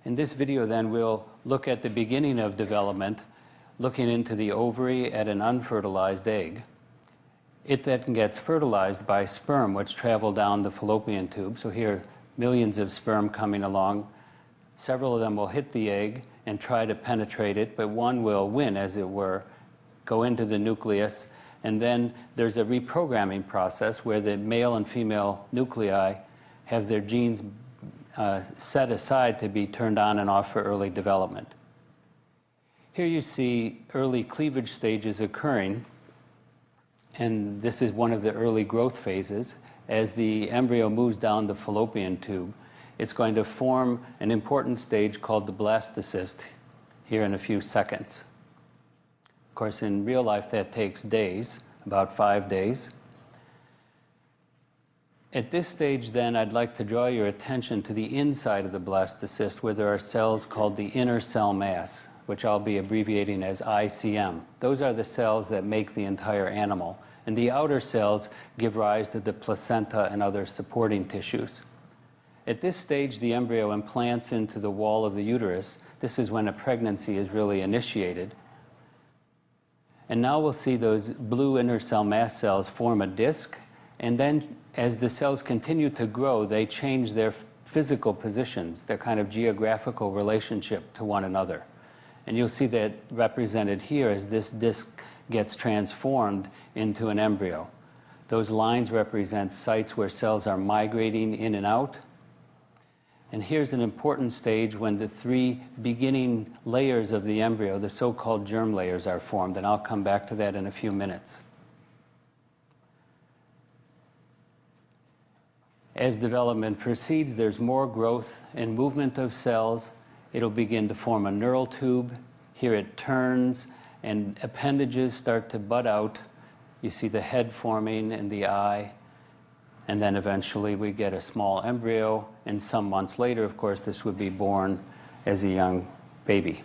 In this video then we'll look at the beginning of development, looking into the ovary at an unfertilized egg. It then gets fertilized by sperm which travel down the fallopian tube. So here millions of sperm coming along. Several of them will hit the egg and try to penetrate it, but one will win, as it were, go into the nucleus, and then there's a reprogramming process where the male and female nuclei have their genes set aside to be turned on and off for early development. Here you see early cleavage stages occurring, and this is one of the early growth phases. As the embryo moves down the fallopian tube, it's going to form an important stage called the blastocyst here in a few seconds. Of course, in real life that takes days, about 5 days. At this stage then, I'd like to draw your attention to the inside of the blastocyst, where there are cells called the inner cell mass, which I'll be abbreviating as ICM. Those are the cells that make the entire animal, and the outer cells give rise to the placenta and other supporting tissues. At this stage, the embryo implants into the wall of the uterus. This is when a pregnancy is really initiated. And now we'll see those blue inner cell mass cells form a disc, and then as the cells continue to grow, they change their physical positions, their kind of geographical relationship to one another. And you'll see that represented here as this disc gets transformed into an embryo. Those lines represent sites where cells are migrating in and out. And here's an important stage when the three beginning layers of the embryo, the so-called germ layers, are formed, and I'll come back to that in a few minutes. As development proceeds, there's more growth and movement of cells. It'll begin to form a neural tube. Here it turns, and appendages start to bud out. You see the head forming and the eye. And then eventually we get a small embryo, and some months later, of course, this would be born as a young baby.